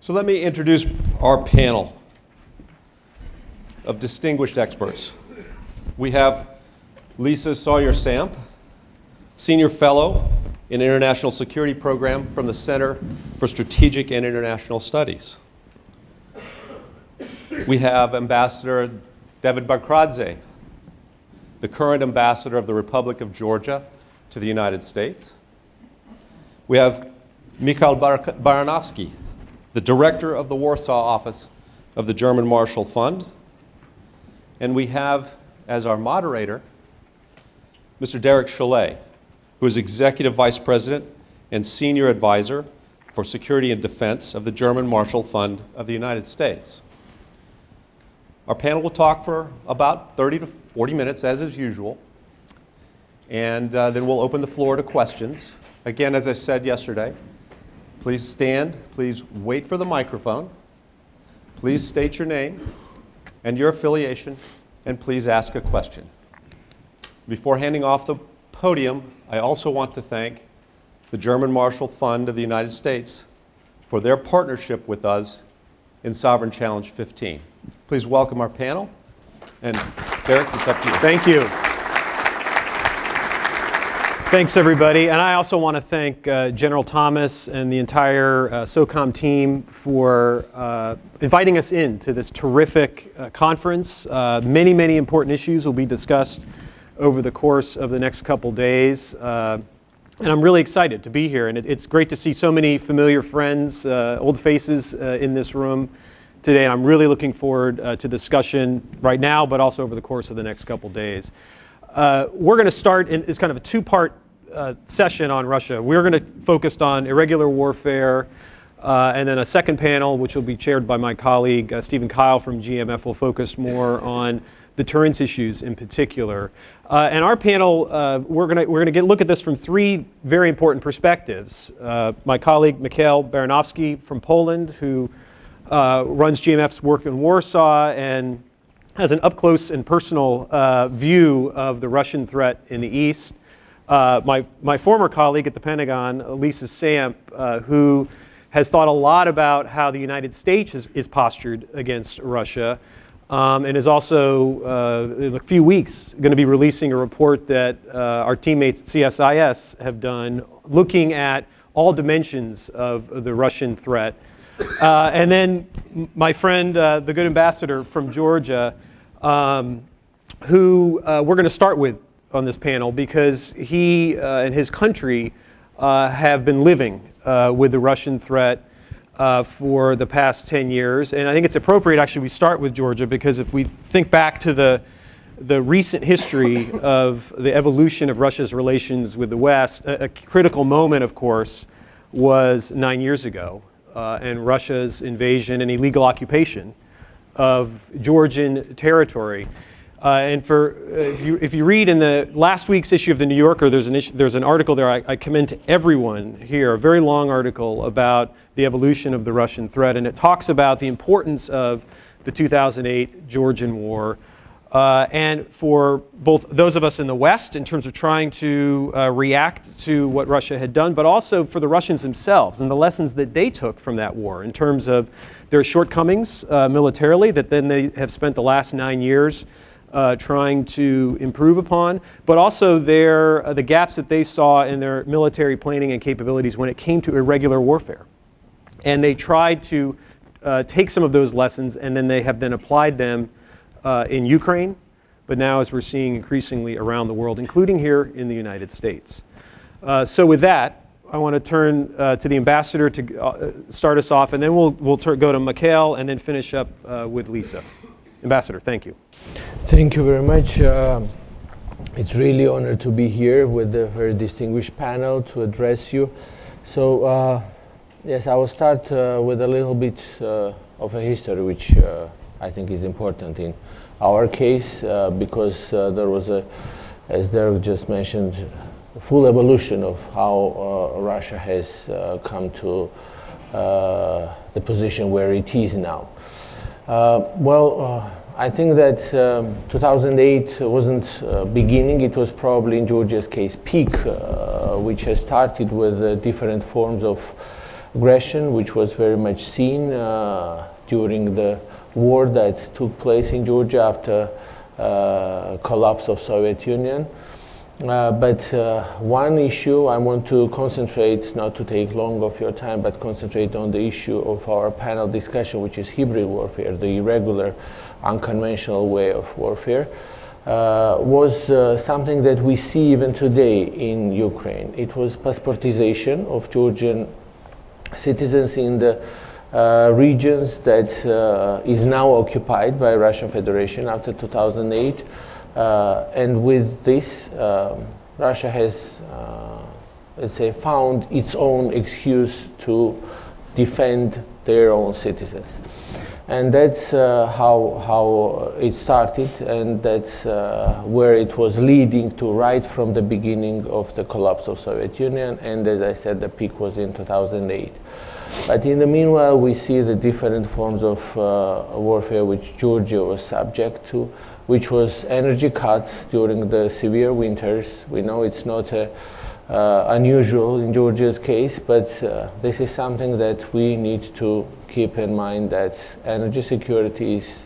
So let me introduce our panel of distinguished experts. We have Lisa Sawyer-Samp, Senior Fellow in International Security Program from the Center for Strategic and International Studies. We have Ambassador David Bakradze, the current ambassador of the Republic of Georgia to the United States. We have Mikhail Baranovsky, the director of the Warsaw office of the German Marshall Fund. And we have, as our moderator, Mr. Derek Chalet, who is Executive Vice President and Senior Advisor for Security and Defense of the German Marshall Fund of the United States. Our panel will talk for about 30 to 40 minutes, as is usual, and then we'll open the floor to questions. Again, as I said yesterday, please stand, please wait for the microphone, please state your name and your affiliation, and please ask a question. Before handing off the podium, I also want to thank the German Marshall Fund of the United States for their partnership with us in Sovereign Challenge 15. Please welcome our panel. And Derek, it's up to you. Thank you. Thanks, everybody. And I also want to thank General Thomas and the entire SOCOM team for inviting us in to this terrific conference. Many, many important issues will be discussed over the course of the next couple days. And I'm really excited to be here. And it's great to see so many familiar friends, old faces in this room today. And I'm really looking forward to discussion right now, but also over the course of the next couple days. We're going to start in it's kind of a two-part session on Russia. We're going to focus on irregular warfare, and then a second panel, which will be chaired by my colleague Stephen Kyle from GMF, will focus more on deterrence issues in particular. And our panel, we're going to look at this from three very important perspectives. My colleague Mikhail Baranovsky from Poland, who runs GMF's work in Warsaw and has an up-close and personal view of the Russian threat in the East. My former colleague at the Pentagon, Lisa Samp, who has thought a lot about how the United States is postured against Russia, and is also, in a few weeks, going to be releasing a report that our teammates at CSIS have done, looking at all dimensions of the Russian threat. And then my friend, the good ambassador from Georgia, who we're going to start with on this panel because he and his country have been living with the Russian threat for the past 10 years. And I think it's appropriate, actually, we start with Georgia because if we think back to the recent history of the evolution of Russia's relations with the West, a critical moment, of course, was 9 years ago. And Russia's invasion and illegal occupation of Georgian territory. And if you read in the last week's issue of the New Yorker, there's an article there I commend to everyone here, a very long article about the evolution of the Russian threat, and it talks about the importance of the 2008 Georgian War. And for both those of us in the West in terms of trying to react to what Russia had done, but also for the Russians themselves and the lessons that they took from that war in terms of their shortcomings militarily that then they have spent the last 9 years trying to improve upon, but also the gaps that they saw in their military planning and capabilities when it came to irregular warfare. And they tried to take some of those lessons and then they have then applied them in Ukraine, but now as we're seeing increasingly around the world, including here in the United States. So with that, I want to turn to the ambassador to start us off, and then we'll go to Mikhail and then finish up with Lisa. Ambassador, thank you. Thank you very much. It's really an honor to be here with a very distinguished panel to address you. So yes, I will start with a little bit of a history, which I think is important in our case because there was as Derek just mentioned, a full evolution of how Russia has come to the position where it is now. I think that 2008 wasn't beginning, it was probably in Georgia's case peak, which has started with different forms of aggression, which was very much seen during the war that took place in Georgia after collapse of Soviet Union. But one issue I want to concentrate, not to take long of your time, but concentrate on the issue of our panel discussion, which is hybrid warfare, the irregular, unconventional way of warfare, was something that we see even today in Ukraine. It was passportization of Georgian citizens in the regions that is now occupied by Russian Federation after 2008. And with this, Russia has, let's say, found its own excuse to defend their own citizens. And that's how it started, and that's where it was leading to right from the beginning of the collapse of Soviet Union, and as I said, the peak was in 2008. But in the meanwhile, we see the different forms of warfare which Georgia was subject to, which was energy cuts during the severe winters. We know it's not unusual in Georgia's case, but this is something that we need to keep in mind, that energy security is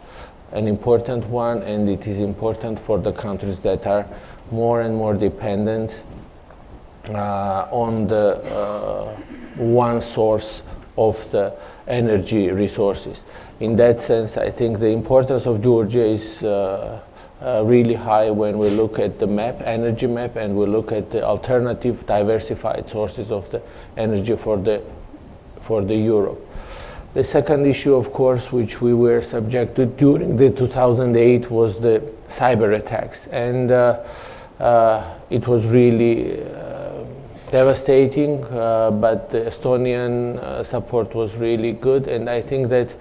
an important one, and it is important for the countries that are more and more dependent on the one source of the energy resources. In that sense, I think the importance of Georgia is really high when we look at the map, energy map, and we look at the alternative diversified sources of the energy for the Europe. The second issue, of course, which we were subjected during the 2008 was the cyber attacks, and it was really devastating, but the Estonian support was really good, and I think that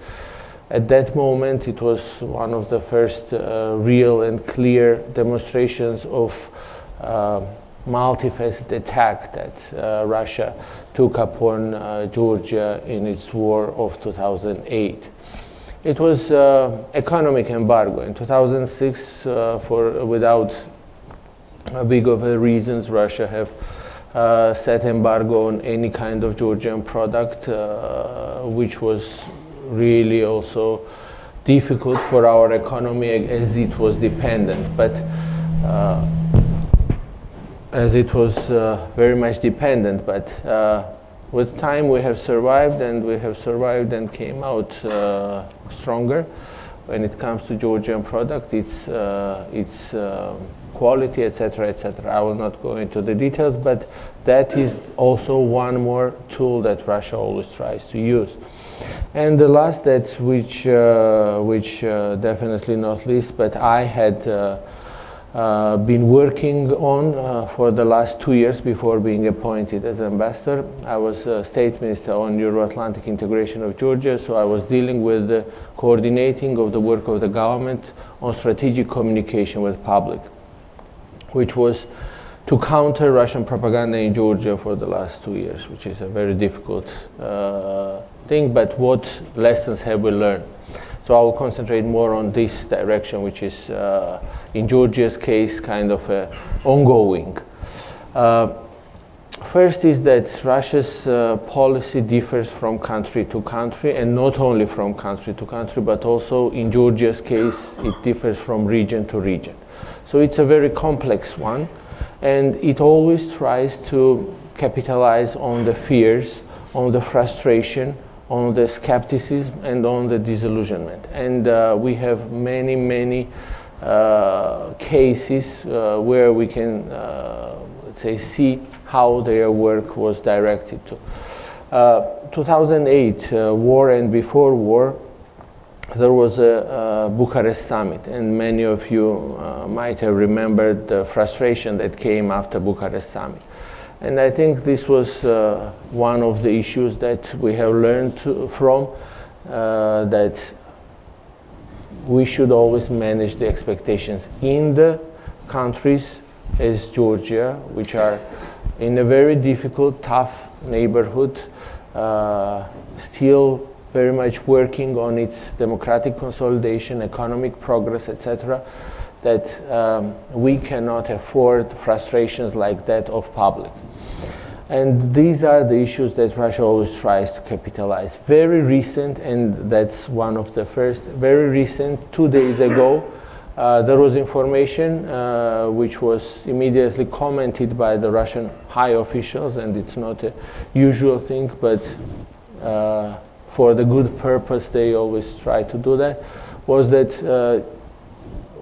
at that moment it was one of the first real and clear demonstrations of multifaceted attack that Russia took upon Georgia in its war of 2008. It was economic embargo. In 2006, without big of a reasons, Russia have set embargo on any kind of Georgian product, which was really also difficult for our economy as it was dependent. But as it was very much dependent, but with time we have survived, and came out stronger when it comes to Georgian product, its quality, etc., etc. I will not go into the details, but that is also one more tool that Russia always tries to use. And the last, that which definitely not least, but I had been working on for the last 2 years before being appointed as ambassador. I was state minister on Euro-Atlantic integration of Georgia, so I was dealing with the coordinating of the work of the government on strategic communication with public, which was to counter Russian propaganda in Georgia for the last 2 years, which is a very difficult thing, but what lessons have we learned? So I will concentrate more on this direction, which is, in Georgia's case, kind of ongoing. First is that Russia's policy differs from country to country, and not only from country to country, but also in Georgia's case, it differs from region to region. So it's a very complex one, and it always tries to capitalize on the fears, on the frustration, on the skepticism, and on the disillusionment. And we have many, many cases where we can, let's say, see how their work was directed to. 2008, war and before war, there was a Bucharest summit, and many of you might have remembered the frustration that came after Bucharest summit. And I think this was one of the issues that we have learned from, that we should always manage the expectations in the countries as Georgia, which are in a very difficult, tough neighborhood, still very much working on its democratic consolidation, economic progress, etc., that we cannot afford frustrations like that of public. And these are the issues that Russia always tries to capitalize. Very recent, and that's one of the first, very recent, 2 days ago, there was information which was immediately commented by the Russian high officials, and it's not a usual thing, but for the good purpose they always try to do that, was that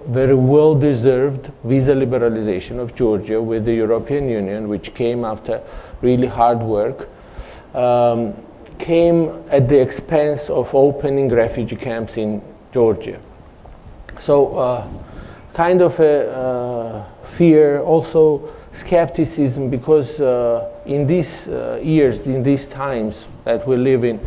very well-deserved visa liberalization of Georgia with the European Union, which came after really hard work, came at the expense of opening refugee camps in Georgia. So kind of a fear, also skepticism, because in these years, in these times that we live in,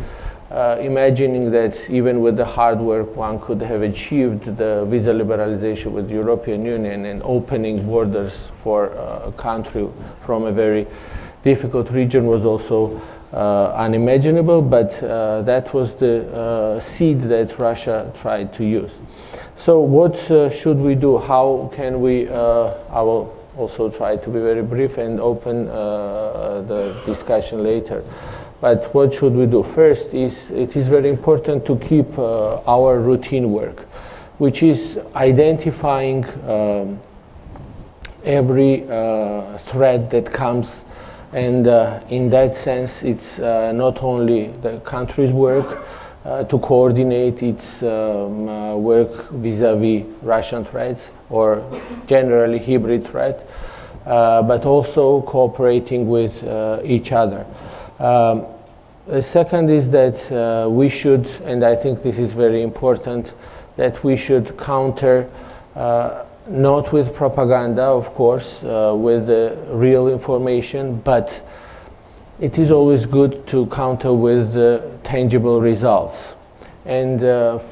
imagining that even with the hard work one could have achieved the visa liberalization with the European Union and opening borders for a country from a very difficult region was also unimaginable, but that was the seed that Russia tried to use. So what should we do? How can we, I will also try to be very brief and open the discussion later. But what should we do? First, it is very important to keep our routine work, which is identifying every threat that comes. And in that sense, it's not only the country's work to coordinate its work vis-a-vis Russian threats or generally hybrid threat, but also cooperating with each other. The second is that we should, and I think this is very important, that we should counter, not with propaganda, of course, with real information, but it is always good to counter with tangible results and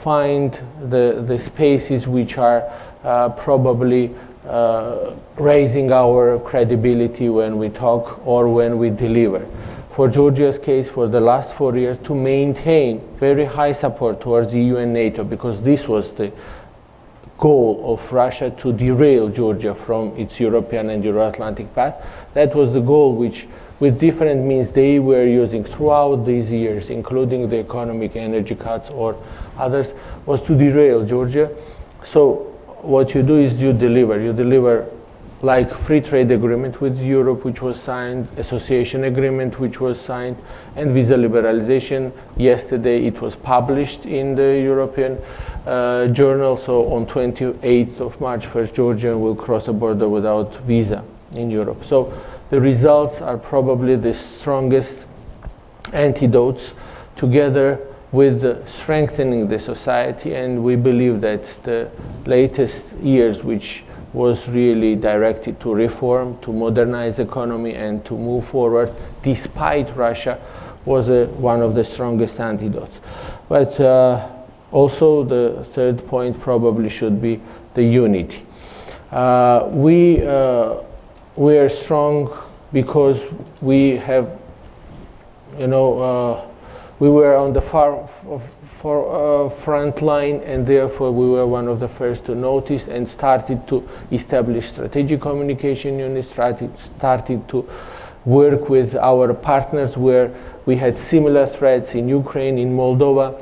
find the spaces which are probably raising our credibility when we talk or when we deliver. For Georgia's case, for the last 4 years, to maintain very high support towards the EU and NATO, because this was the goal of Russia to derail Georgia from its European and Euro-Atlantic path. That was the goal which, with different means they were using throughout these years, including the economic energy cuts or others, was to derail Georgia. So what you do is you deliver like free trade agreement with Europe, which was signed, association agreement, which was signed, and visa liberalization. Yesterday it was published in the European journal, so on 28th of March, first Georgia will cross a border without visa in Europe. So the results are probably the strongest antidotes, together with strengthening the society, and we believe that the latest years, which was really directed to reform, to modernize economy, and to move forward despite Russia, was one of the strongest antidotes. But also the third point probably should be the unity. We are strong because we have, we were on the front line, and therefore we were one of the first to notice and started to establish strategic communication units, started to work with our partners where we had similar threats in Ukraine, in Moldova,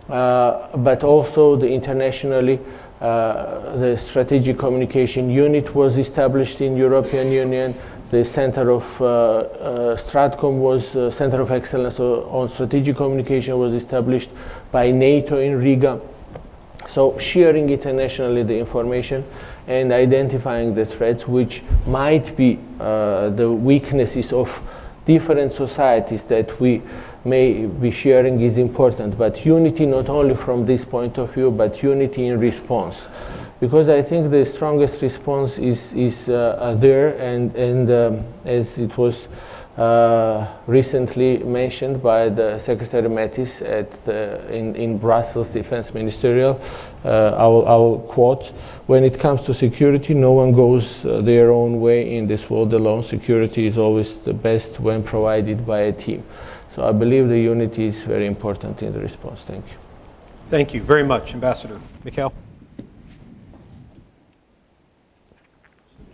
but also internationally. The strategic communication unit was established in European Union. The Center of Stratcom was Center of Excellence on Strategic Communication was established by NATO in Riga. So sharing internationally the information and identifying the threats which might be the weaknesses of different societies that we may be sharing is important. But unity not only from this point of view, but unity in response. Because I think the strongest response is there, and as it was recently mentioned by the Secretary Mattis in Brussels Defense Ministerial, I will quote, "When it comes to security, no one goes their own way in this world alone. Security is always the best when provided by a team." So I believe the unity is very important in the response. Thank you. Thank you very much, Ambassador. Mikhail?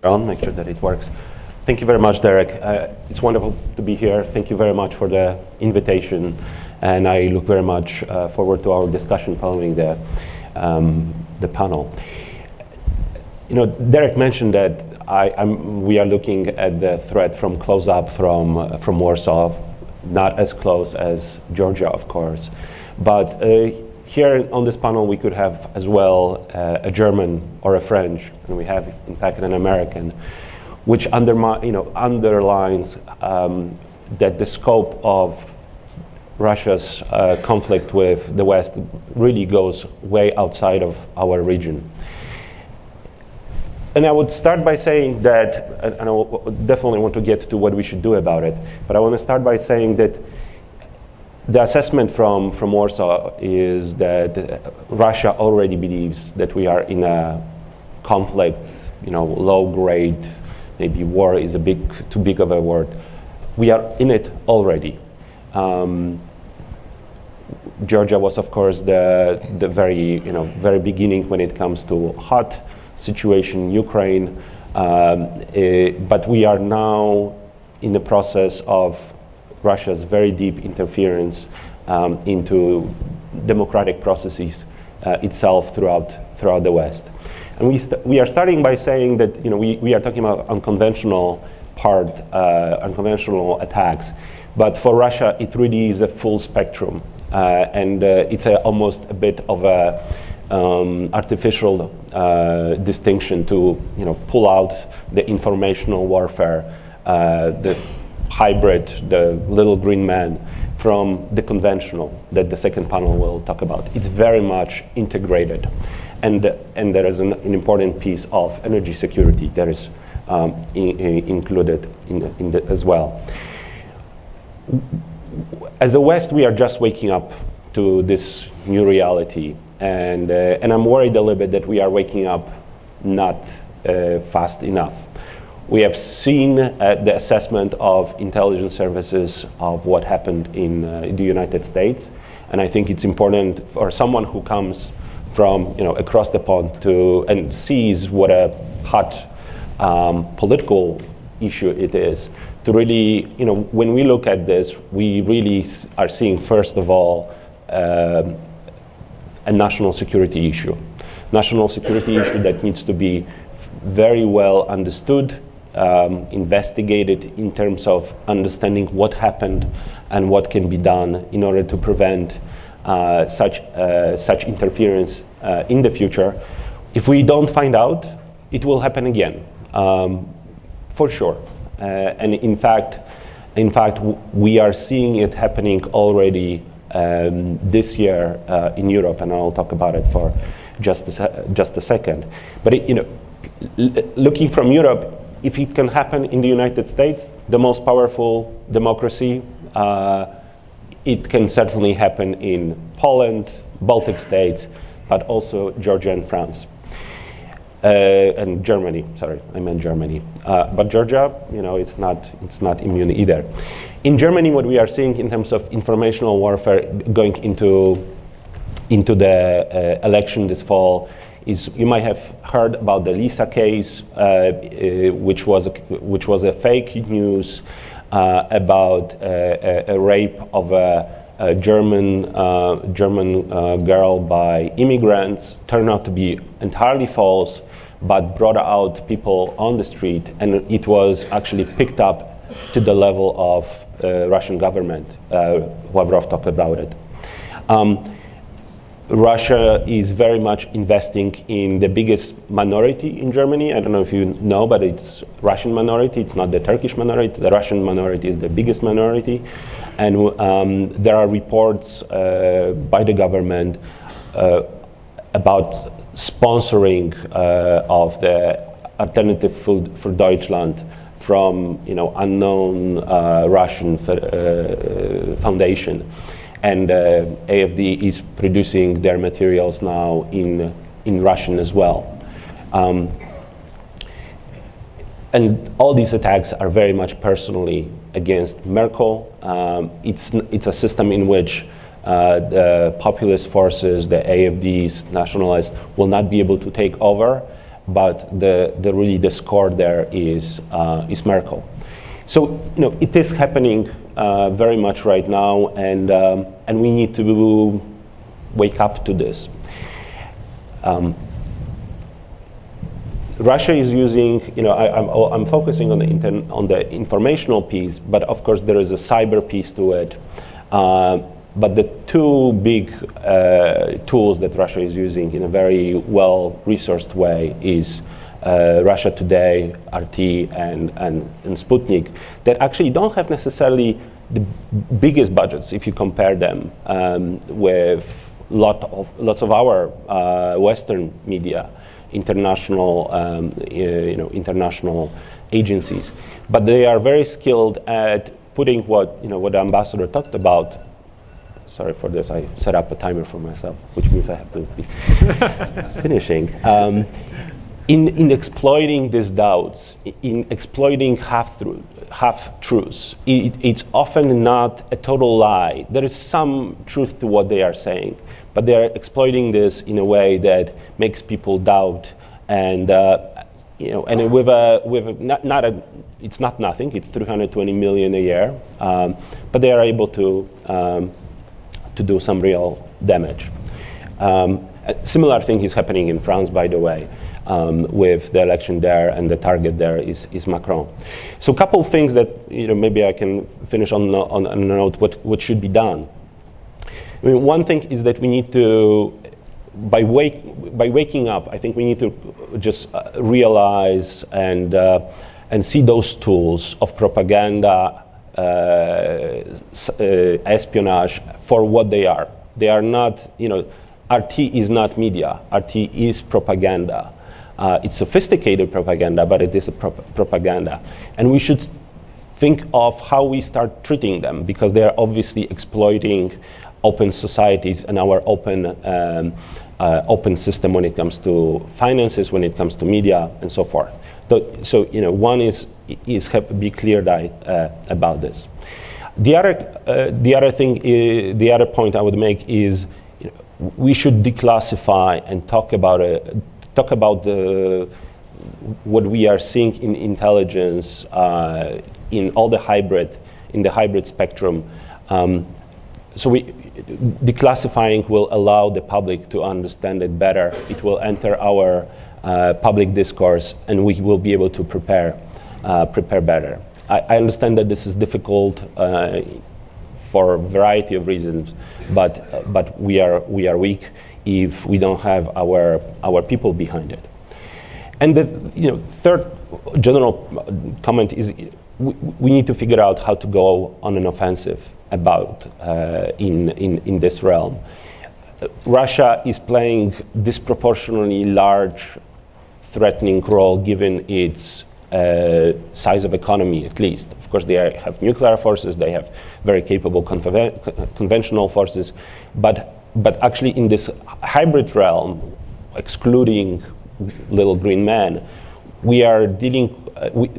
On, make sure that it works. Thank you very much, Derek. It's wonderful to be here. Thank you very much for the invitation, and I look very much forward to our discussion following the panel. You know, Derek mentioned that we are looking at the threat from close up from Warsaw, not as close as Georgia, of course, but here on this panel we could have as well a German or a French, and we have in fact an American, which underlines that the scope of Russia's conflict with the West really goes way outside of our region. And I would start by saying that, and I definitely want to get to what we should do about it, but I want to start by saying that the assessment from Warsaw is that Russia already believes that we are in a conflict, low grade, maybe war is too big of a word. We are in it already. Georgia was, of course, the very beginning when it comes to hot situation in Ukraine, but we are now in the process of Russia's very deep interference into democratic processes itself throughout the West. And we are starting by saying that we are talking about unconventional attacks, but for Russia it really is a full spectrum, and it's almost a bit of a artificial distinction to pull out the informational warfare, the hybrid, the little green man, from the conventional that the second panel will talk about. It's very much integrated, and there is an important piece of energy security that is included in as well. As the West, we are just waking up to this new reality, and I'm worried a little bit that we are waking up not fast enough. We have seen the assessment of intelligence services of what happened in the United States, and I think it's important for someone who comes from across the pond and sees what a hot political issue it is, to really, when we look at this, we really are seeing, first of all, a national security issue. National security issue that needs to be very well understood, investigated in terms of understanding what happened and what can be done in order to prevent such interference in the future. If we don't find out, it will happen again, for sure. And in fact, we are seeing it happening already this year in Europe, and I'll talk about it for just a second. But looking from Europe, if it can happen in the United States, the most powerful democracy, it can certainly happen in Poland, Baltic states, but also Georgia and France. And Germany, sorry, I meant Germany. But Georgia, it's not immune either. In Germany, what we are seeing in terms of informational warfare going into the election this fall is, you might have heard about the Lisa case, which was a fake news about a rape of a German girl by immigrants. Turned out to be entirely false, but brought out people on the street, and it was actually picked up to the level of Russian government. Lavrov talked about it. Russia is very much investing in the biggest minority in Germany. I don't know if you know, but it's Russian minority. It's not the Turkish minority. The Russian minority is the biggest minority. And there are reports by the government about sponsoring of the Alternative for Deutschland from unknown Russian foundation. And AfD is producing their materials now in Russian as well. And all these attacks are very much personally against Merkel. It's a system in which the populist forces, the AfDs, nationalists, will not be able to take over, but the score there is Merkel. So it is happening very much right now, and we need to wake up to this. Russia is using, I'm focusing on the informational piece, but of course there is a cyber piece to it. But the two big tools that Russia is using in a very well-resourced way is Russia Today, RT, and Sputnik, that actually don't have necessarily the biggest budgets if you compare them with lots of our Western media, international agencies. But they are very skilled at putting what the ambassador talked about. Sorry for this, I set up a timer for myself, which means I have to be finishing. In exploiting these doubts, in exploiting half-truths, it's often not a total lie. There is some truth to what they are saying, but they are exploiting this in a way that makes people doubt, and with it's not nothing. It's 320 million a year, but they are able to do some real damage. A similar thing is happening in France, by the way, with the election there, and the target there is Macron. So a couple of things that maybe I can finish on a note what should be done. I mean, one thing is that we need to, by waking up, I think we need to just realize and see those tools of propaganda, espionage for what they are. They are not, RT is not media. RT is propaganda. It's sophisticated propaganda, but it is a propaganda. And we should think of how we start treating them, because they are obviously exploiting open societies and our open system when it comes to finances, when it comes to media, and so forth. So one is be clear-eyed about this. The other point I would make is we should declassify and talk about what we are seeing in intelligence in all the hybrid spectrum. So declassifying will allow the public to understand it better. It will enter our public discourse, and we will be able to prepare better. I understand that this is difficult for a variety of reasons, but we are weak if we don't have our people behind it. And the third general comment is we need to figure out how to go on an offensive about in this realm. Russia is playing disproportionately large threatening role given its size of economy, at least. Of course, they have nuclear forces, they have very capable conventional forces, but actually in this hybrid realm, excluding little green men, we are dealing,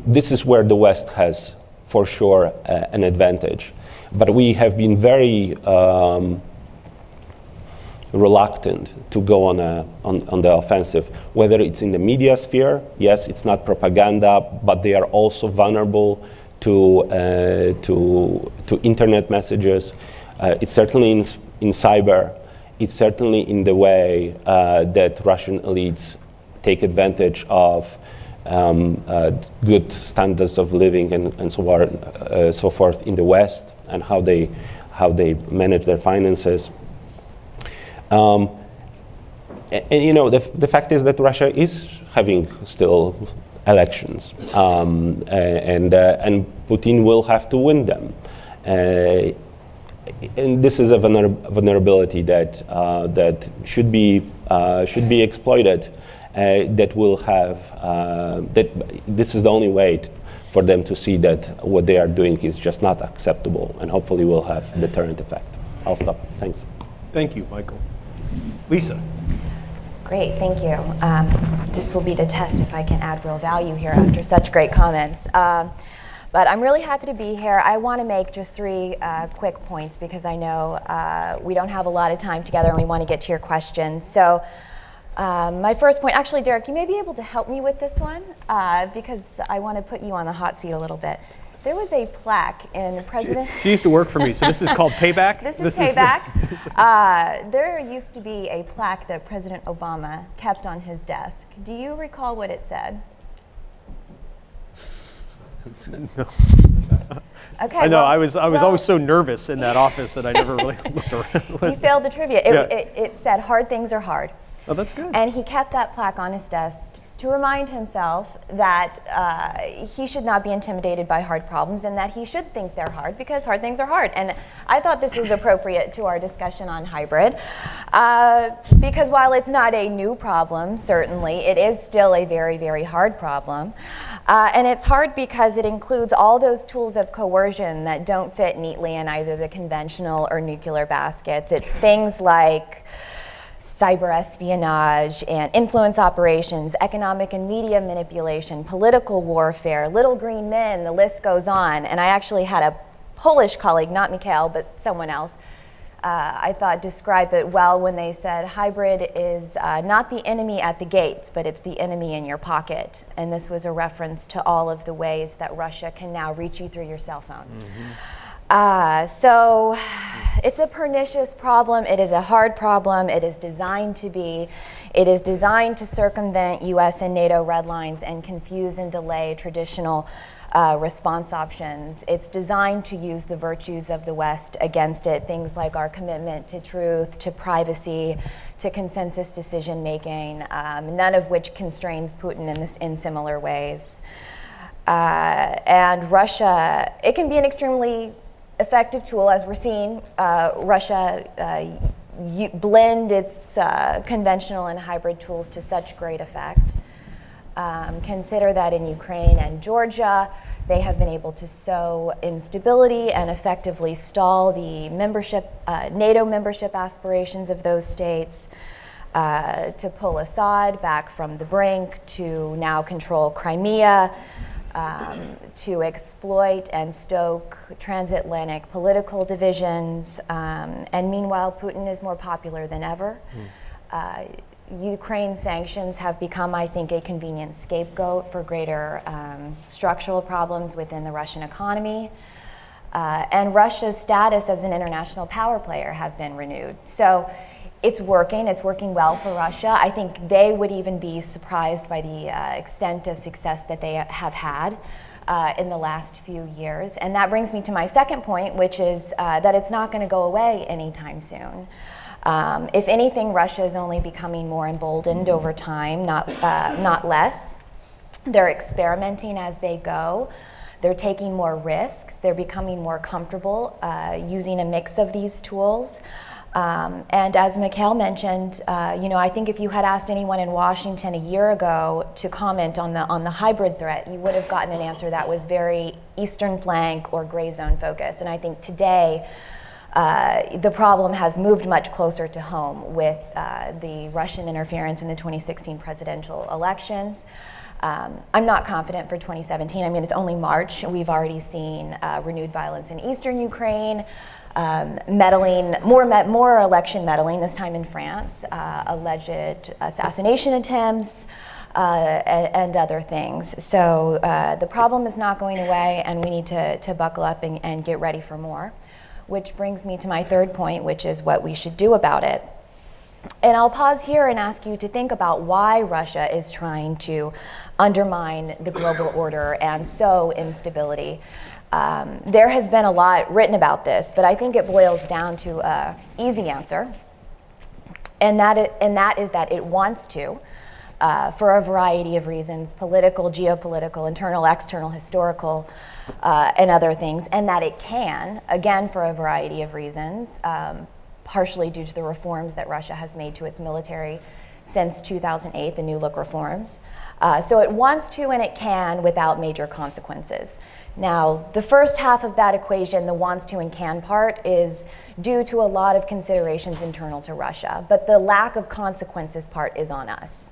this is where the West has, for sure, an advantage. But we have been very reluctant to go on the offensive, whether it's in the media sphere. Yes, it's not propaganda, but they are also vulnerable to internet messages. It's certainly in cyber. It's certainly in the way that Russian elites take advantage of good standards of living and so forth in the West, and how they manage their finances. And the fact is that Russia is having still elections, and Putin will have to win them. And this is a vulnerability that should be exploited. That will have that. This is the only way for them to see that what they are doing is just not acceptable, and hopefully will have deterrent effect. I'll stop. Thanks. Thank you, Michael. Lisa. Great, thank you. This will be the test if I can add real value here after such great comments. But I'm really happy to be here. I want to make just three quick points because I know we don't have a lot of time together and we want to get to your questions. So My first point, actually, Derek, you may be able to help me with this one because I want to put you on the hot seat a little bit. There was a plaque in President... She used to work for me, so this is called payback? This is payback. There used to be a plaque that President Obama kept on his desk. Do you recall what it said? No. Okay. I know, well, I was always so nervous in that office that I never really looked around. You failed the trivia. It said, hard things are hard. Oh, that's good. And he kept that plaque on his desk to remind himself that he should not be intimidated by hard problems and that he should think they're hard because hard things are hard. And I thought this was appropriate to our discussion on hybrid because while it's not a new problem, certainly, it is still a very, very hard problem. And it's hard because it includes all those tools of coercion that don't fit neatly in either the conventional or nuclear baskets. It's things like cyber espionage and influence operations, economic and media manipulation, political warfare, little green men, the list goes on. And I actually had a Polish colleague, not Mikhail, but someone else, I thought describe it well when they said hybrid is not the enemy at the gates, but it's the enemy in your pocket. And this was a reference to all of the ways that Russia can now reach you through your cell phone. So it's a pernicious problem. It is a hard problem. It is designed to be. It is designed to circumvent US and NATO red lines and confuse and delay traditional response options. It's designed to use the virtues of the West against it, things like our commitment to truth, to privacy, to consensus decision making, none of which constrains Putin in similar ways. And Russia, it can be an extremely effective tool, as we're seeing Russia blend its conventional and hybrid tools to such great effect. Consider that in Ukraine and Georgia, they have been able to sow instability and effectively stall the NATO membership aspirations of those states, to pull Assad back from the brink, to now control Crimea, to exploit and stoke transatlantic political divisions, and meanwhile Putin is more popular than ever. Ukraine sanctions have become, I think, a convenient scapegoat for greater structural problems within the Russian economy. And Russia's status as an international power player have been renewed. So it's working well for Russia. I think they would even be surprised by the extent of success that they have had in the last few years. And that brings me to my second point, which is that it's not going to go away anytime soon. If anything, Russia is only becoming more emboldened over time, not less. They're experimenting as they go. They're taking more risks. They're becoming more comfortable using a mix of these tools. And as Mikhail mentioned, I think if you had asked anyone in Washington a year ago to comment on the hybrid threat, you would have gotten an answer that was very Eastern flank or gray zone focused. And I think today, the problem has moved much closer to home with the Russian interference in the 2016 presidential elections. I'm not confident for 2017. I mean, it's only March. We've already seen renewed violence in eastern Ukraine, meddling, more election meddling, this time in France, alleged assassination attempts, and other things. So the problem is not going away, and we need to buckle up and get ready for more. Which brings me to my third point, which is what we should do about it. And I'll pause here and ask you to think about why Russia is trying to undermine the global order and sow instability. There has been a lot written about this, but I think it boils down to an easy answer, and that is that it wants to, for a variety of reasons, political, geopolitical, internal, external, historical, and other things, and that it can, again, for a variety of reasons, partially due to the reforms that Russia has made to its military since 2008, the New Look reforms. So it wants to and it can without major consequences. Now, the first half of that equation, the wants to and can part, is due to a lot of considerations internal to Russia, but the lack of consequences part is on us.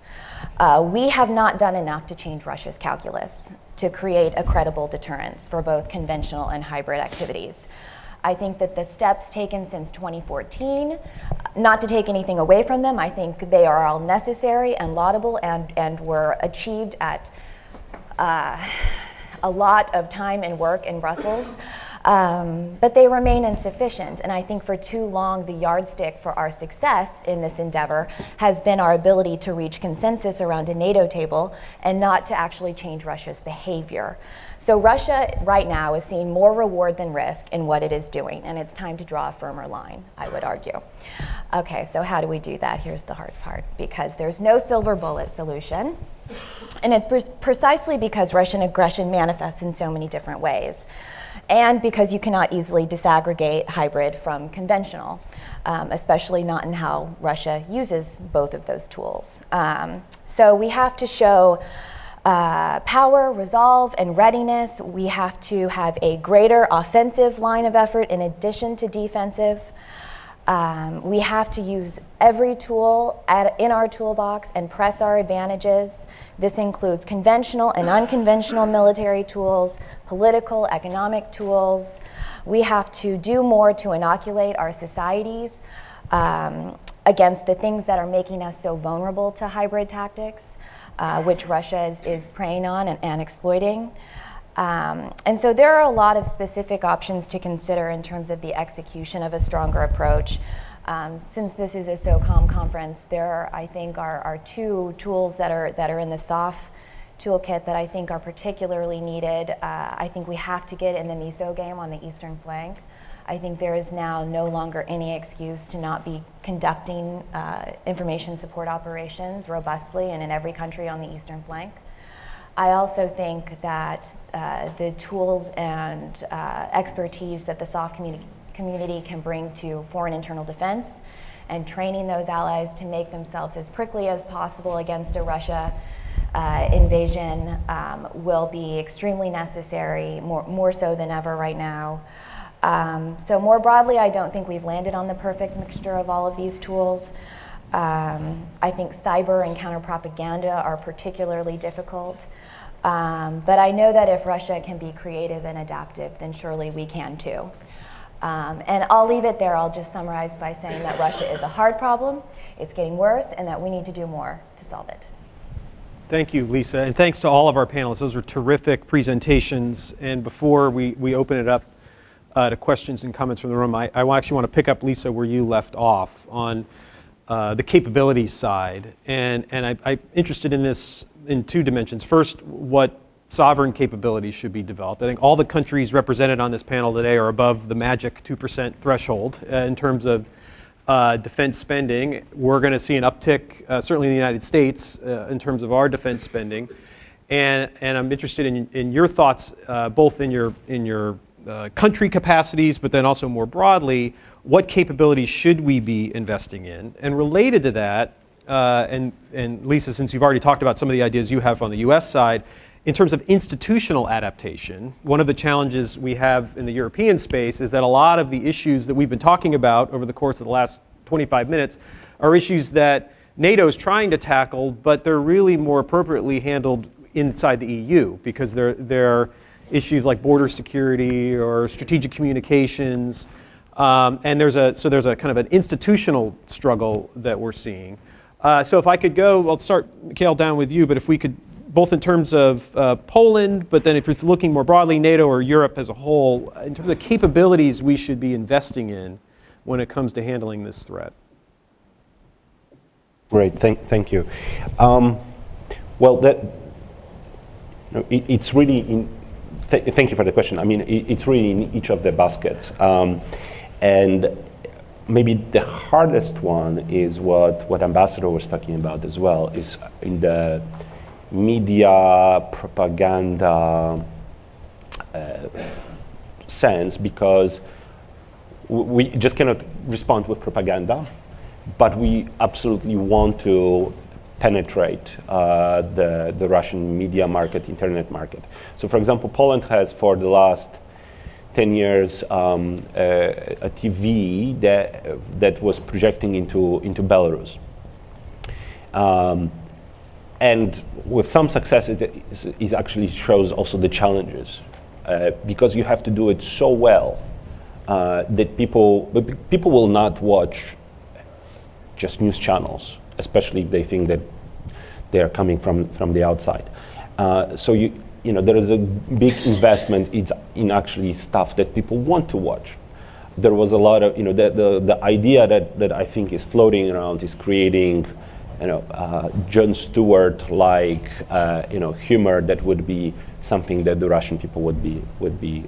We have not done enough to change Russia's calculus to create a credible deterrence for both conventional and hybrid activities. I think that the steps taken since 2014, not to take anything away from them, I think they are all necessary and laudable and were achieved at a lot of time and work in Brussels, but they remain insufficient. And I think for too long, the yardstick for our success in this endeavor has been our ability to reach consensus around a NATO table and not to actually change Russia's behavior. So Russia right now is seeing more reward than risk in what it is doing, and it's time to draw a firmer line, I would argue. Okay, so how do we do that? Here's the hard part, because there's no silver bullet solution. And it's precisely because Russian aggression manifests in so many different ways, and because you cannot easily disaggregate hybrid from conventional, especially not in how Russia uses both of those tools. So we have to show power, resolve, and readiness. We have to have a greater offensive line of effort in addition to defensive. We have to use every tool in our toolbox and press our advantages. This includes conventional and unconventional military tools, political, economic tools. We have to do more to inoculate our societies against the things that are making us so vulnerable to hybrid tactics, which Russia is preying on and exploiting. And so there are a lot of specific options to consider in terms of the execution of a stronger approach. Since this is a SOCOM conference, there I think are two tools that are in the SOF toolkit that I think are particularly needed. I think we have to get in the MISO game on the eastern flank. I think there is now no longer any excuse to not be conducting information support operations robustly and in every country on the eastern flank. I also think that the tools and expertise that the SOF community can bring to foreign internal defense and training those allies to make themselves as prickly as possible against a Russia invasion will be extremely necessary, more so than ever right now. So more broadly, I don't think we've landed on the perfect mixture of all of these tools. I think cyber and counter-propaganda are particularly difficult. But I know that if Russia can be creative and adaptive, then surely we can too. And I'll leave it there. I'll just summarize by saying that Russia is a hard problem, it's getting worse, and that we need to do more to solve it. Thank you, Lisa, and thanks to all of our panelists. Those were terrific presentations. And before we open it up to questions and comments from the room, I actually want to pick up, Lisa, where you left off on the capabilities side. And I'm interested in this in two dimensions. First, what sovereign capabilities should be developed. I think all the countries represented on this panel today are above the magic 2% threshold in terms of defense spending. We're going to see an uptick, certainly in the United States, in terms of our defense spending. And I'm interested in your thoughts, both in your country capacities, but then also more broadly, what capabilities should we be investing in? And related to that, and Lisa, since you've already talked about some of the ideas you have on the US side, in terms of institutional adaptation, one of the challenges we have in the European space is that a lot of the issues that we've been talking about over the course of the last 25 minutes are issues that NATO is trying to tackle, but they're really more appropriately handled inside the EU, because they're issues like border security or strategic communications, and there's a kind of an institutional struggle that we're seeing. So if I could go, I'll start, Mikhail, down with you, but if we could, both in terms of Poland, but then if you're looking more broadly, NATO or Europe as a whole, in terms of the capabilities we should be investing in when it comes to handling this threat. Great, thank you. Well, it's really thank you for the question. I mean, it's really in each of the baskets. And maybe the hardest one is what Ambassador was talking about as well, is in the media propaganda sense, because we just cannot respond with propaganda, but we absolutely want to penetrate the Russian media market, internet market. So for example, Poland has for the last 10 years a TV that was projecting into Belarus. And with some success, it actually shows also the challenges, because you have to do it so well that people will not watch just news channels, especially if they think that they are coming from the outside. So there is a big investment in actually stuff that people want to watch. There was a lot of the idea that I think is floating around is creating Jon Stewart like humor that would be something that the Russian people would be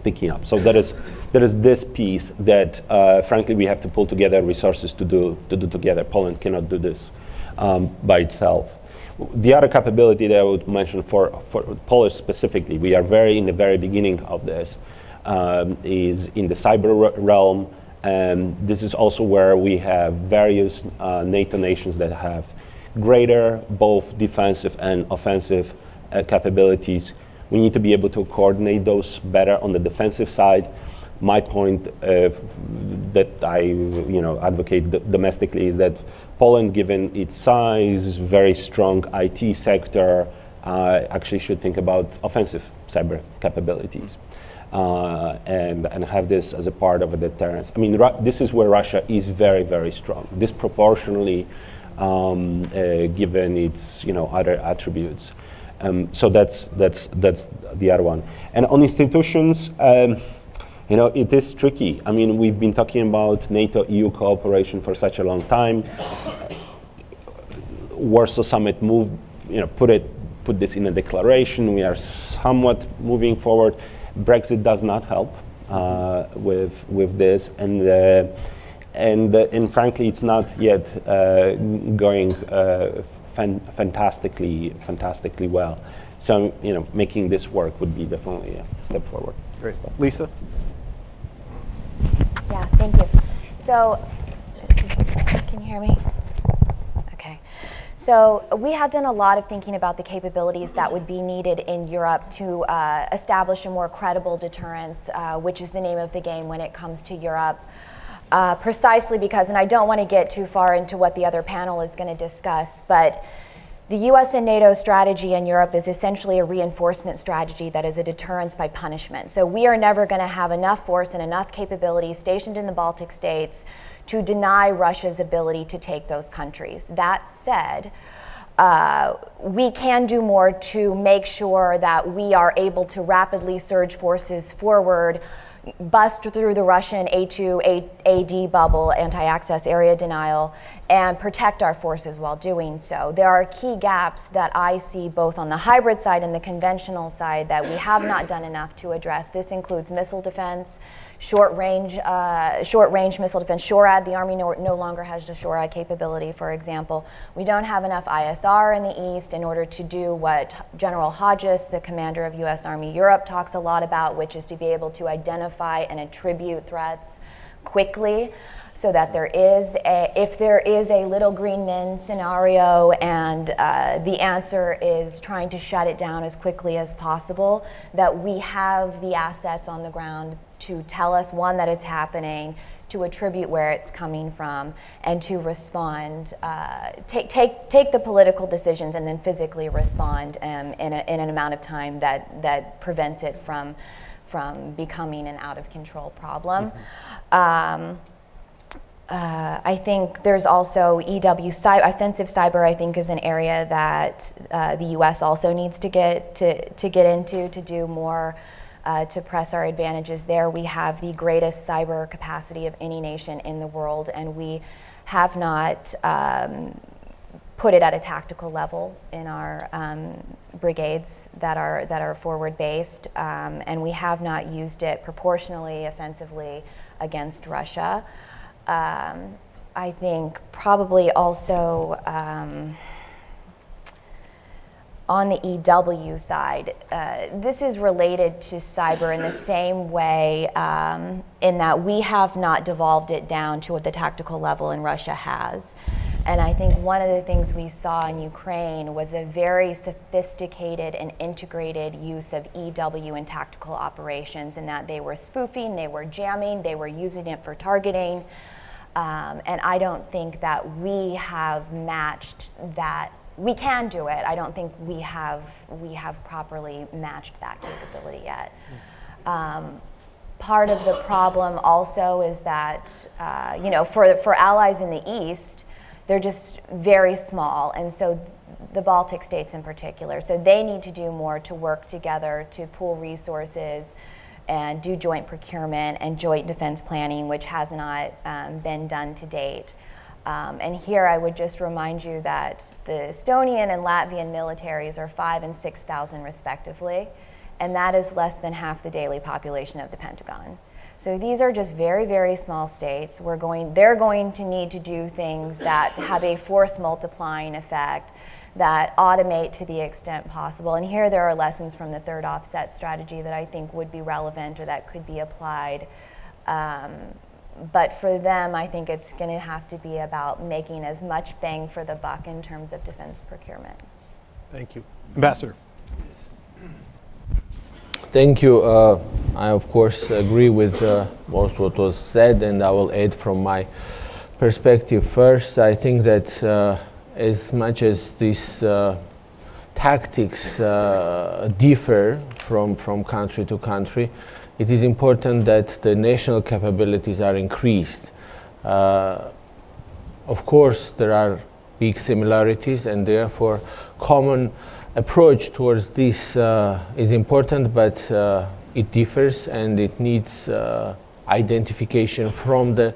picking up. So there is this piece that frankly we have to pull together resources to do together. Poland cannot do this by itself. The other capability that I would mention for Polish specifically, we are in the very beginning of this, is in the cyber realm, and this is also where we have various NATO nations that have greater both defensive and offensive capabilities. We need to be able to coordinate those better on the defensive side. My point that I advocate domestically is that Poland, given its size, very strong IT sector, actually should think about offensive cyber capabilities and have this as a part of a deterrence. I mean, this is where Russia is very, very strong, disproportionately given its other attributes. So that's the other one. And on institutions, it is tricky. I mean, we've been talking about NATO-EU cooperation for such a long time. Warsaw Summit put this in a declaration. We are somewhat moving forward. Brexit does not help with this, and frankly, it's not yet going fantastically well. So making this work would be definitely a step forward. Great stuff. Lisa? Yeah, thank you. So, can you hear me? Okay. So we have done a lot of thinking about the capabilities that would be needed in Europe to establish a more credible deterrence, which is the name of the game when it comes to Europe. Precisely because, and I don't want to get too far into what the other panel is going to discuss, but the US and NATO strategy in Europe is essentially a reinforcement strategy that is a deterrence by punishment. So we are never going to have enough force and enough capability stationed in the Baltic states to deny Russia's ability to take those countries. That said, we can do more to make sure that we are able to rapidly surge forces forward, bust through the Russian A2, AD bubble, anti-access area denial, and protect our forces while doing so. There are key gaps that I see both on the hybrid side and the conventional side that we have not done enough to address. This includes missile defense, short-range missile defense. SHORAD, the Army no longer has the SHORAD capability, for example. We don't have enough ISR in the East in order to do what General Hodges, the commander of US Army Europe, talks a lot about, which is to be able to identify and attribute threats quickly, so that if there is a little green men scenario and the answer is trying to shut it down as quickly as possible, that we have the assets on the ground to tell us, one, that it's happening, to attribute where it's coming from, and to respond, take the political decisions and then physically respond in an amount of time that prevents it from becoming an out of control problem. I think there's also offensive cyber, I think, is an area that the US also needs to get into, to do more to press our advantages there. We have the greatest cyber capacity of any nation in the world, and we have not put it at a tactical level in our brigades that are forward based, and we have not used it proportionally offensively against Russia. I think probably also on the EW side, this is related to cyber in the same way in that we have not devolved it down to what the tactical level and Russia has. And I think one of the things we saw in Ukraine was a very sophisticated and integrated use of EW in tactical operations, in that they were spoofing, they were jamming, they were using it for targeting. And I don't think that we have matched that. We can do it. I don't think we have properly matched that capability yet. part of the problem also is that, for allies in the East, they're just very small, and so the Baltic states in particular. So they need to do more to work together to pool resources and do joint procurement and joint defense planning, which has not been done to date. And here I would just remind you that the Estonian and Latvian militaries are 5,000 and 6,000 respectively, and that is less than half the daily population of the Pentagon. So these are just very, very small states. They're going to need to do things that have a force multiplying effect, that automate to the extent possible. And here there are lessons from the third offset strategy that I think would be relevant or that could be applied. But for them, I think it's going to have to be about making as much bang for the buck in terms of defense procurement. Thank you. Ambassador. Thank you. I, of course, agree with most what was said, and I will add from my perspective. First, I think that as much as these tactics differ from country to country, it is important that the national capabilities are increased. Of course, there are big similarities, and therefore common approach towards this is important, but it differs and it needs identification from the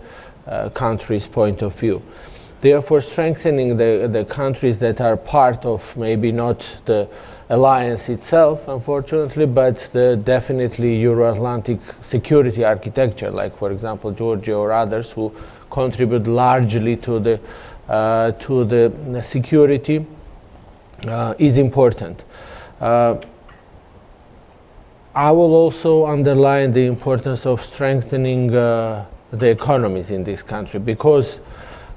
country's point of view. Therefore, strengthening the countries that are part of maybe not the alliance itself, unfortunately, but the definitely Euro-Atlantic security architecture, like for example Georgia or others who contribute largely to the security, is important. I will also underline the importance of strengthening the economies in this country, because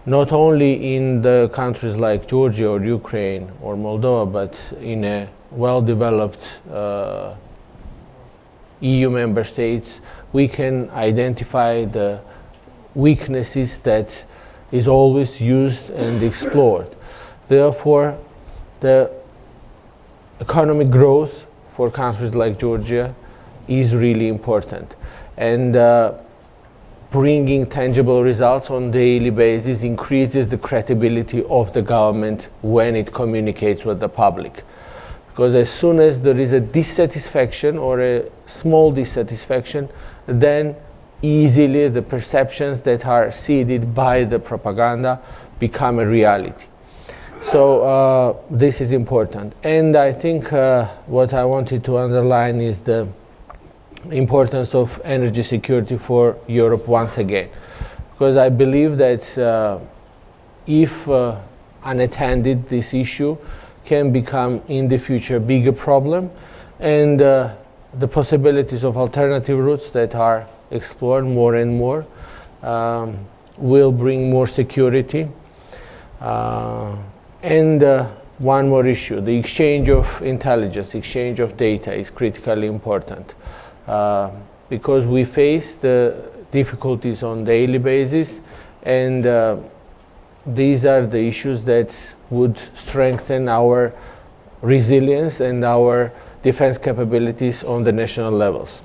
not only in the countries like Georgia or Ukraine or Moldova, but in a well-developed EU member states, we can identify the weaknesses that is always used and explored. Therefore, the economic growth for countries like Georgia is really important, and bringing tangible results on a daily basis increases the credibility of the government when it communicates with the public. Because as soon as there is a dissatisfaction or a small dissatisfaction, then easily the perceptions that are seeded by the propaganda become a reality. So this is important. And I think what I wanted to underline is the importance of energy security for Europe once again. Because I believe that if unattended, this issue can become in the future a bigger problem, and the possibilities of alternative routes that are explored more and more will bring more security. And one more issue, the exchange of intelligence, exchange of data is critically important, because we face the difficulties on a daily basis, and these are the issues that would strengthen our resilience and our defense capabilities on the national levels.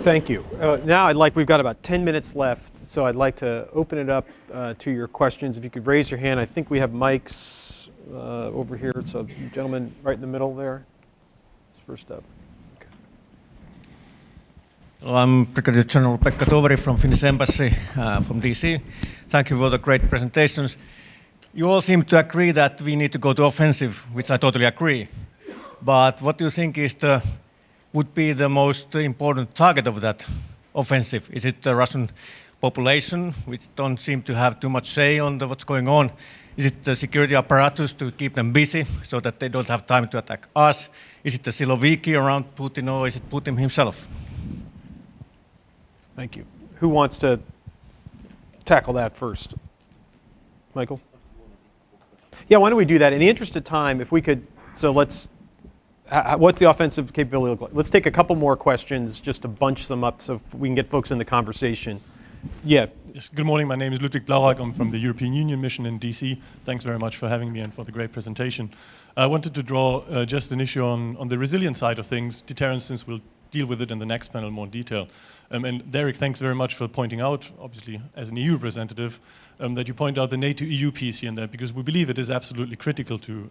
Thank you. Now we've got about 10 minutes left, so I'd like to open it up to your questions. If you could raise your hand. I think we have mics over here, so gentleman right in the middle there is first up. Okay. Well, I'm Brigadier General Pekka Toveri from Finnish Embassy from DC. Thank you for the great presentations. You all seem to agree that we need to go to offensive, which I totally agree. But what do you think would be the most important target of that offensive? Is it the Russian population, which don't seem to have too much say on what's going on? Is it the security apparatus to keep them busy so that they don't have time to attack us? Is it the Siloviki around Putin, or is it Putin himself? Thank you. Who wants to tackle that first? Michael? Yeah, why don't we do that? In the interest of time, if we could, what's the offensive capability look like? Let's take a couple more questions just to bunch them up so we can get folks in the conversation. Yeah. Yes, good morning. My name is Ludwig Blaurak. I'm from the European Union mission in DC. Thanks very much for having me and for the great presentation. I wanted to draw just an issue on the resilient side of things. Deterrence will deal with it in the next panel more in detail. And Derek, thanks very much for pointing out, obviously as an EU representative, that you point out the NATO-EU piece here and there, because we believe it is absolutely critical to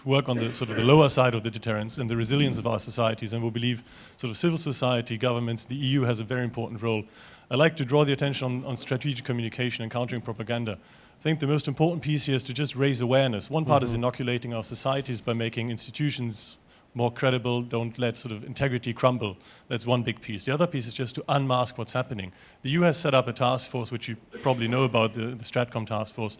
work on the sort of the lower side of the deterrence and the resilience of our societies. And we believe sort of civil society, governments, the EU has a very important role. I'd like to draw the attention on strategic communication and countering propaganda. I think the most important piece here is to just raise awareness. One part is inoculating our societies by making institutions more credible, don't let sort of integrity crumble. That's one big piece. The other piece is just to unmask what's happening. The US set up a task force, which you probably know about, the Stratcom task force,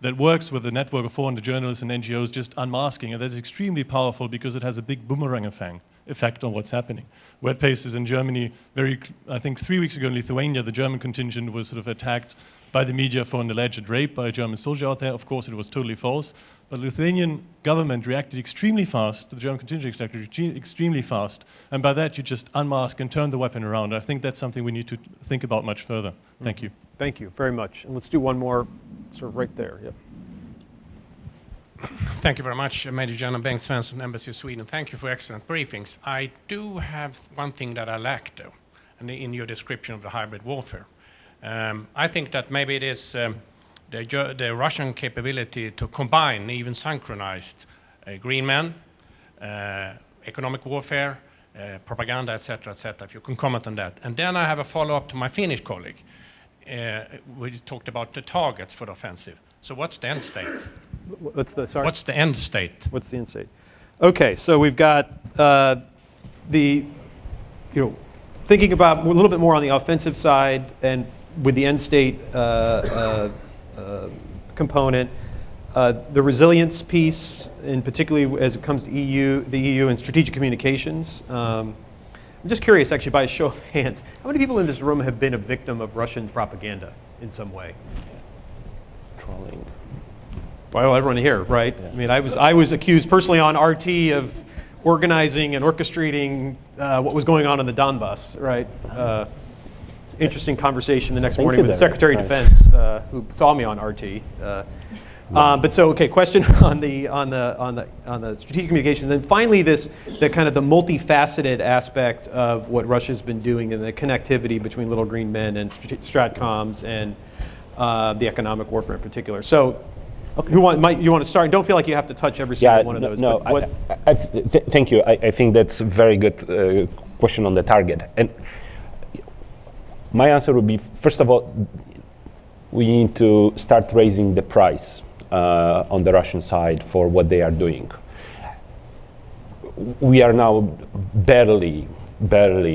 that works with a network of 400 journalists and NGOs just unmasking, and that's extremely powerful because it has a big boomerang effect on what's happening. Web Paces in Germany, I think 3 weeks ago in Lithuania, the German contingent was sort of attacked by the media for an alleged rape by a German soldier out there. Of course, it was totally false. But the Lithuanian government reacted extremely fast, the German contingent reacted extremely fast, and by that you just unmask and turn the weapon around. I think that's something we need to think about much further. Thank you. Thank you very much. And let's do one more, sort of right there. Yep. Thank you very much, Major General Bengt Svensson, Embassy of Sweden. Thank you for excellent briefings. I do have one thing that I lack, though, in your description of the hybrid warfare. I think that maybe it is the Russian capability to combine, even synchronized, green men, economic warfare, propaganda, etc., etc. If you can comment on that. And then I have a follow-up to my Finnish colleague. We talked about the targets for the offensive. So what's the end state? What's the end state? What's the end state? Okay, so we've got thinking about a little bit more on the offensive side and with the end state component, the resilience piece, and particularly as it comes to the EU and strategic communications. I'm just curious, actually, by a show of hands, how many people in this room have been a victim of Russian propaganda in some way? Trolling. Well, everyone here, right? Yeah. I mean, I was accused personally on RT of organizing and orchestrating what was going on in the Donbass, right? Interesting conversation the next morning with the Secretary of Defense, who saw me on RT. But so, okay, question on the strategic communication. Then finally, the kind of the multifaceted aspect of what Russia's been doing and the connectivity between Little Green Men and Stratcoms and the economic warfare in particular. So, okay. You want to start? Don't feel like you have to touch every single one of those. No, thank you. I think that's a very good question on the target. And my answer would be, first of all, we need to start raising the price on the Russian side for what they are doing. We are now barely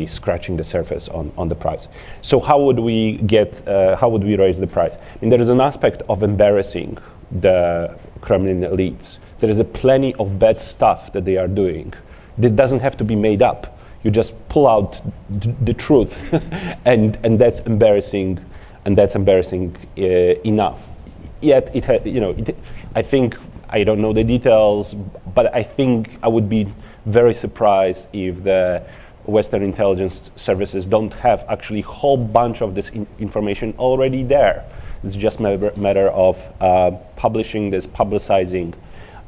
scratching the surface on the price. So how would we raise the price? I mean, there is an aspect of embarrassing the Kremlin elites. There is a plenty of bad stuff that they are doing. This doesn't have to be made up. You just pull out the truth, and that's embarrassing, enough. Yet I think, I don't know the details, but I think I would be very surprised if the Western intelligence services don't have actually a whole bunch of this information already there. It's just a matter of publishing this, publicizing.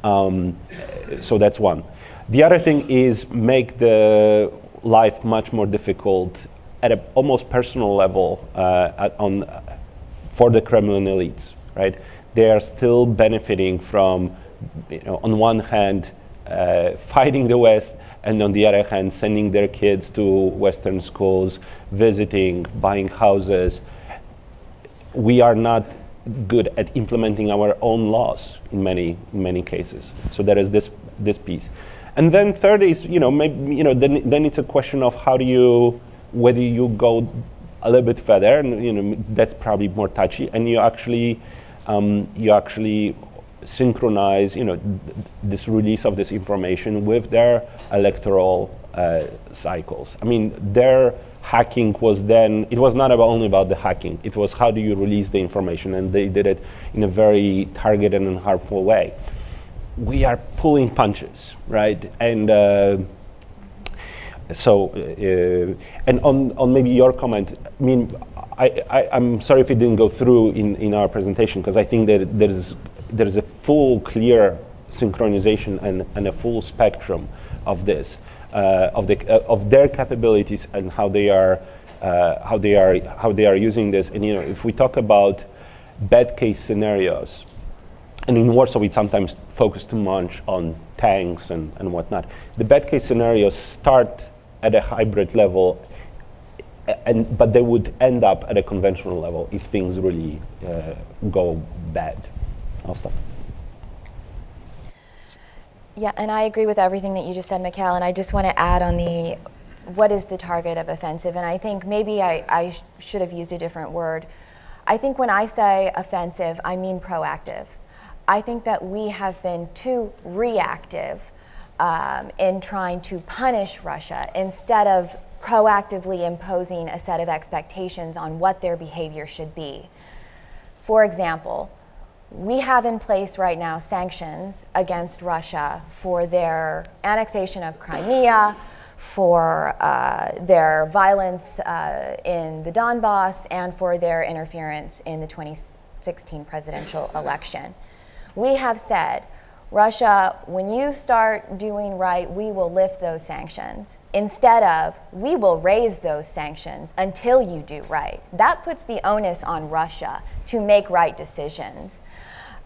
So that's one. The other thing is make the life much more difficult at an almost personal level for the Kremlin elites, right? They are still benefiting from, on one hand, fighting the West, and on the other hand, sending their kids to Western schools, visiting, buying houses. We are not good at implementing our own laws in many cases. So there is this piece. And then third is, then it's a question of whether you go a little bit further, and that's probably more touchy, and you actually synchronize, this release of this information with their electoral cycles. I mean, their hacking it was not only about the hacking, it was how do you release the information, and they did it in a very targeted and harmful way. We are pulling punches, right? And and on maybe your comment, I mean, I'm sorry if it didn't go through in our presentation, because I think that there is a full, clear synchronization and a full spectrum of this. of their capabilities and how they are using this. And if we talk about bad case scenarios, and in Warsaw we sometimes focus too much on tanks and whatnot. The bad case scenarios start at a hybrid level, but they would end up at a conventional level if things really go bad. I'll stop. Yeah, and I agree with everything that you just said, Mikhail, and I just want to add on what is the target of offensive, and I think maybe I should have used a different word. I think when I say offensive, I mean proactive. I think that we have been too reactive in trying to punish Russia instead of proactively imposing a set of expectations on what their behavior should be. For example, we have in place right now sanctions against Russia for their annexation of Crimea, for their violence in the Donbass, and for their interference in the 2016 presidential election. We have said, Russia, when you start doing right, we will lift those sanctions. Instead of, we will raise those sanctions until you do right. That puts the onus on Russia to make right decisions.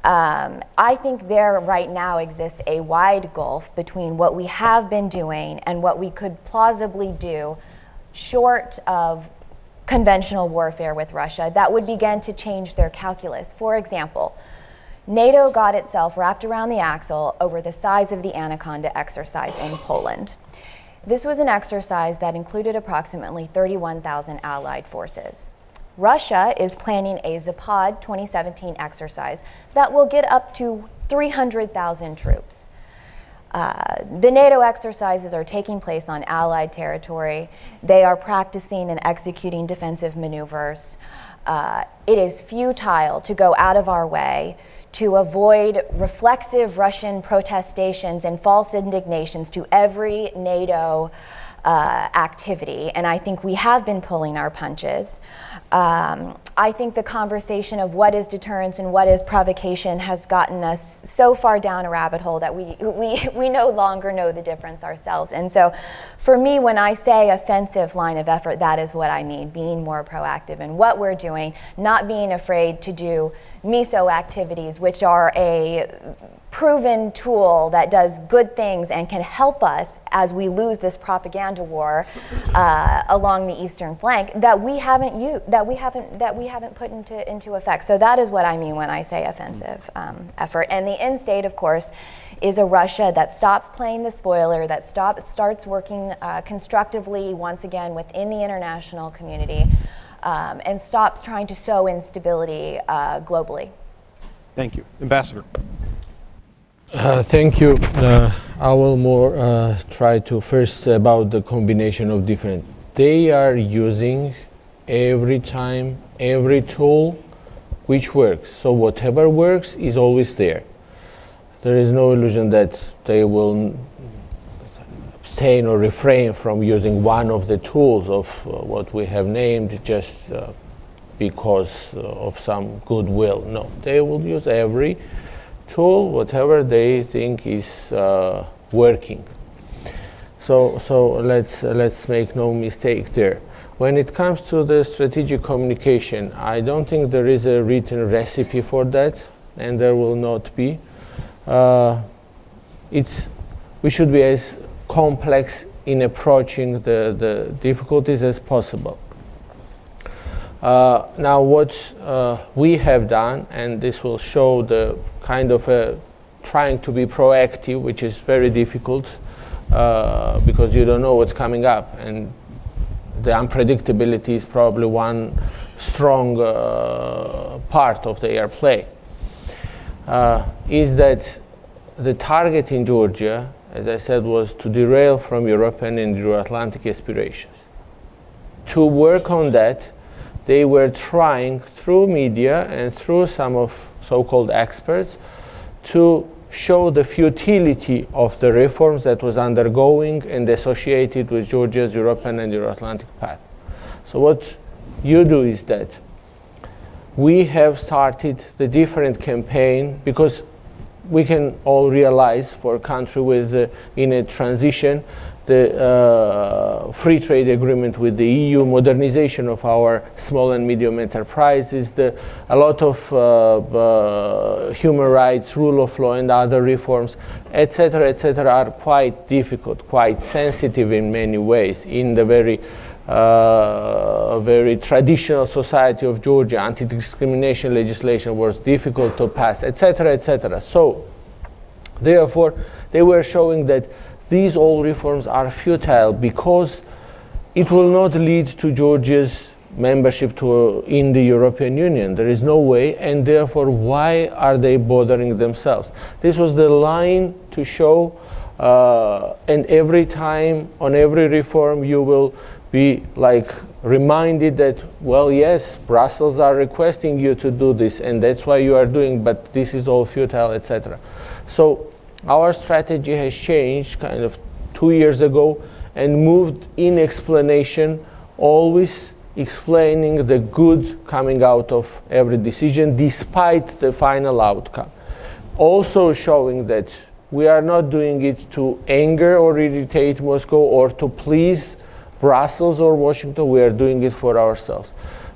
I think there right now exists a wide gulf between what we have been doing and what we could plausibly do short of conventional warfare with Russia that would begin to change their calculus. For example, NATO got itself wrapped around the axle over the size of the Anaconda exercise in Poland. This was an exercise that included approximately 31,000 Allied forces. Russia is planning a Zapad 2017 exercise that will get up to 300,000 troops. The NATO exercises are taking place on Allied territory. They are practicing and executing defensive maneuvers. It is futile to go out of our way to avoid reflexive Russian protestations and false indignations to every NATO activity, and I think we have been pulling our punches. I think the conversation of what is deterrence and what is provocation has gotten us so far down a rabbit hole that we no longer know the difference ourselves. And so for me, when I say offensive line of effort, that is what I mean, being more proactive in what we're doing, not being afraid to do MISO activities, which are a proven tool that does good things and can help us as we lose this propaganda war along the eastern flank that we haven't put into effect. So that is what I mean when I say offensive effort. And the end state, of course, is a Russia that stops playing the spoiler, that starts working constructively once again within the international community, and stops trying to sow instability globally. Thank you. Ambassador. Thank you. I will more try to first about the combination of different. They are using every time, every tool which works. So whatever works is always there. There is no illusion that they will abstain or refrain from using one of the tools of what we have named just because of some goodwill. No, they will use every tool, whatever they think is working. So let's make no mistake there. When it comes to the strategic communication, I don't think there is a written recipe for that, and there will not be. We should be as complex in approaching the difficulties as possible. Now what we have done, and this will show the kind of trying to be proactive, which is very difficult because you don't know what's coming up, and the unpredictability is probably one strong part of the airplay. Is that the target in Georgia, as I said, was to derail from European and Euro-Atlantic aspirations. To work on that, they were trying through media and through some of so-called experts to show the futility of the reforms that was undergoing and associated with Georgia's European and Euro-Atlantic path. So what you do is that we have started the different campaign, because we can all realize for a country with in a transition the free trade agreement with the EU, modernization of our small and medium enterprises, a lot of human rights, rule of law, and other reforms, etc., are quite difficult, quite sensitive in many ways. In the very traditional society of Georgia, anti-discrimination legislation was difficult to pass, etc. So, therefore, they were showing that these all reforms are futile because it will not lead to Georgia's membership in the European Union. There is no way, and therefore, why are they bothering themselves? This was the line to show, and every time on every reform you will be like reminded that, well, yes, Brussels are requesting you to do this, and that's why you are doing, but this is all futile, etc. So our strategy has changed kind of 2 years ago and moved in explanation, always explaining the good coming out of every decision despite the final outcome. Also showing that we are not doing it to anger or irritate Moscow or to please Brussels or Washington. We are doing it for ourselves.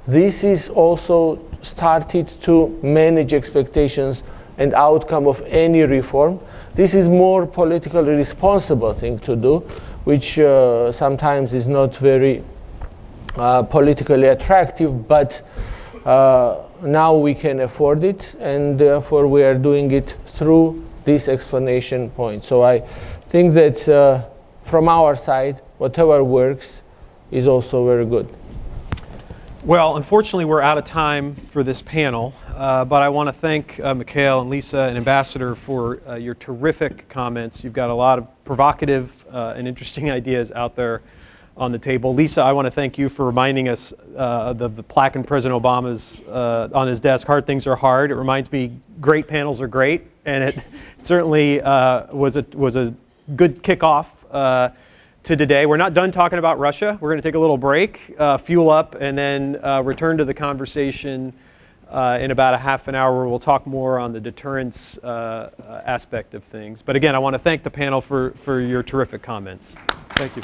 This is also started to manage expectations and outcome of any reform. This is more politically responsible thing to do, which sometimes is not very politically attractive, but now we can afford it, and therefore we are doing it through this explanation point. So I think that from our side, whatever works is also very good. Well, unfortunately, we're out of time for this panel, but I want to thank Mikhail and Lisa and Ambassador for your terrific comments. You've got a lot of provocative and interesting ideas out there on the table. Lisa, I want to thank you for reminding us of the plaque in President Obama's on his desk, "Hard things are hard." It reminds me, great panels are great, and it certainly was a good kickoff to today. We're not done talking about Russia. We're going to take a little break, fuel up, and then return to the conversation in about a half an hour where we'll talk more on the deterrence aspect of things. But again, I want to thank the panel for your terrific comments. Thank you.